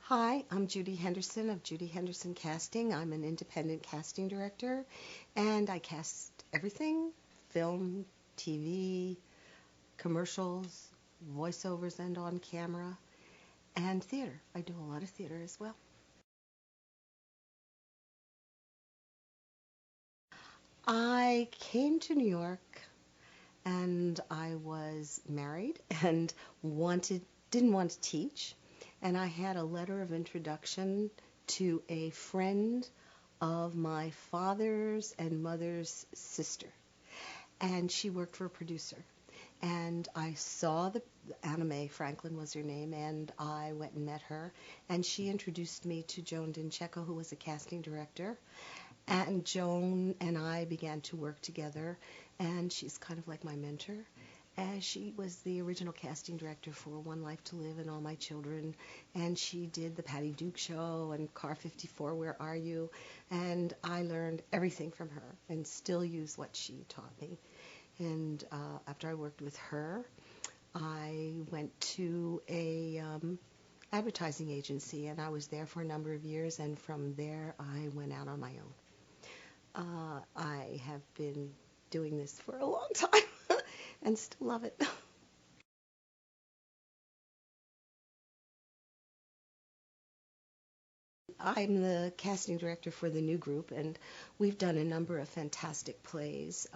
Hi, I'm Judy Henderson of Judy Henderson Casting. I'm an independent casting director, and I cast everything: film, TV, commercials, voiceovers and on camera, and theater. I do a lot of theater as well. I came to New York and I was married and didn't want to teach, and I had a letter of introduction to a friend of my father's and mother's sister, and she worked for a producer. And I saw the anime, Franklin was her name, and I went and met her, and she introduced me to Joan Dincheco, who was a casting director. And Joan and I began to work together, and she's kind of like my mentor. As she was the original casting director for One Life to Live and All My Children, and she did the Patty Duke Show and Car 54, Where Are You? And I learned everything from her and still use what she taught me. And after I worked with her, I went to a advertising agency, and I was there for a number of years, and from there I went out on my own. I have been doing this for a long time and still love it. I'm the casting director for the new group, and we've done a number of fantastic plays,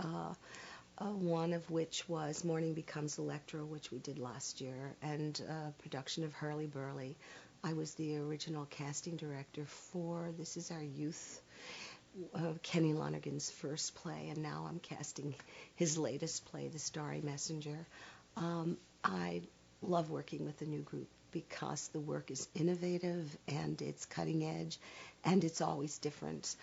one of which was Morning Becomes Electro, which we did last year, and a production of Hurly Burly. I was the original casting director for This Is Our Youth, Kenny Lonergan's first play, and now I'm casting his latest play, The Starry Messenger. I love working with the new group because the work is innovative and it's cutting edge and it's always different.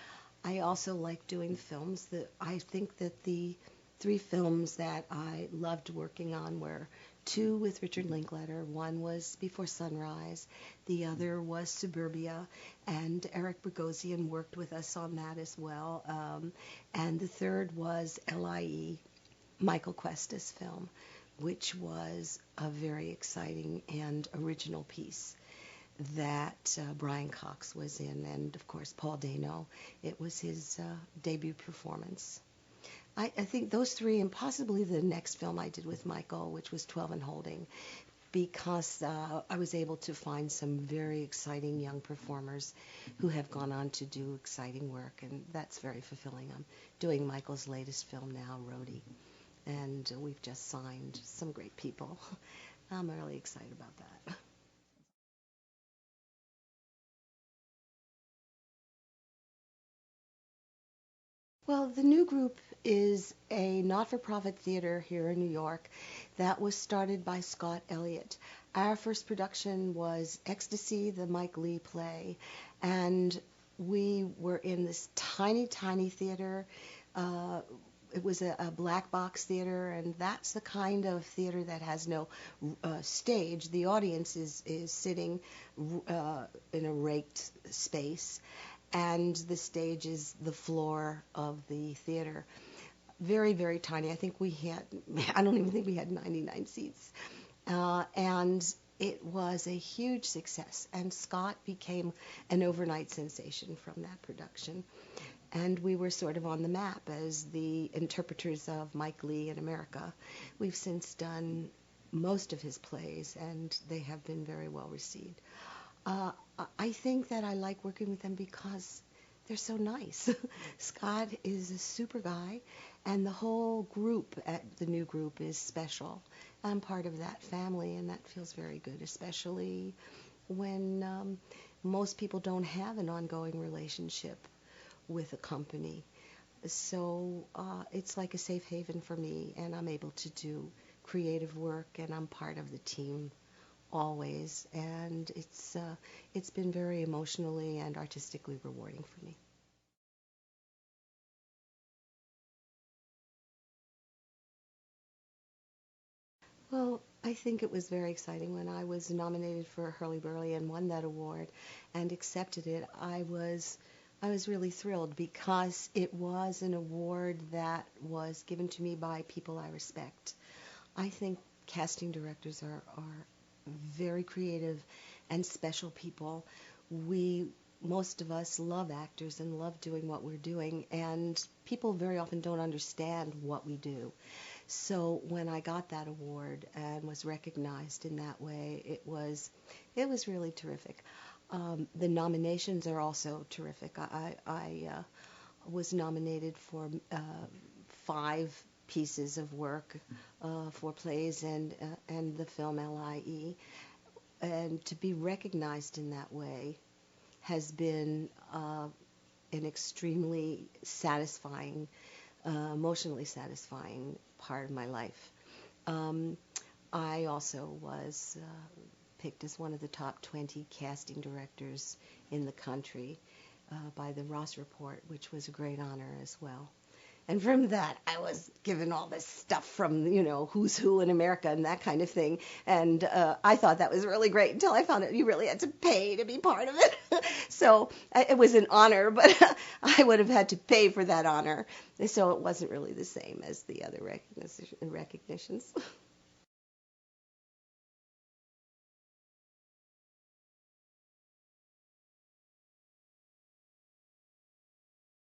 I also like doing films. I think that the three films that I loved working on were two with Richard Linklater. One was Before Sunrise, the other was Suburbia, and Eric Bogosian worked with us on that as well. And the third was LIE, Michael Cuesta's film, which was a very exciting and original piece that Brian Cox was in, and of course Paul Dano. It was his debut performance. I think those three, and possibly the next film I did with Michael, which was 12 and Holding, because I was able to find some very exciting young performers who have gone on to do exciting work, and that's very fulfilling. I'm doing Michael's latest film now, Rhodey, and we've just signed some great people. I'm really excited about that. Well, the new group is a not-for-profit theater here in New York that was started by Scott Elliott. Our first production was Ecstasy, the Mike Leigh play, and we were in this tiny, tiny theater. Uh, it was a black box theater, and that's the kind of theater that has no stage. The audience is sitting in a raked space, and the stage is the floor of the theater. Very, very tiny. I don't even think we had 99 seats. And it was a huge success, and Scott became an overnight sensation from that production. And we were sort of on the map as the interpreters of Mike Leigh in America. We've since done most of his plays, and they have been very well received. Uh, I think that I like working with them because they're so nice. Scott is a super guy, and the whole group at the new group is special. I'm part of that family, and that feels very good, especially when most people don't have an ongoing relationship with a company. So it's like a safe haven for me, and I'm able to do creative work, and I'm part of the team always, and it's been very emotionally and artistically rewarding for me. Well, I think it was very exciting when I was nominated for Hurly Burly and won that award and accepted it. I was really thrilled because it was an award that was given to me by people I respect. I think casting directors are very creative and special people. Most of us love actors and love doing what we're doing, and people very often don't understand what we do. So when I got that award and was recognized in that way, it was really terrific. The nominations are also terrific. I was nominated for 5 pieces of work for plays and the film LIE, and to be recognized in that way has been an extremely satisfying, emotionally satisfying part of my life. I also was picked as one of the top 20 casting directors in the country by the Ross Report, which was a great honor as well. And from that, I was given all this stuff from, who's who in America and that kind of thing. And I thought that was really great until I found out you really had to pay to be part of it. So it was an honor, but I would have had to pay for that honor. So it wasn't really the same as the other recognitions.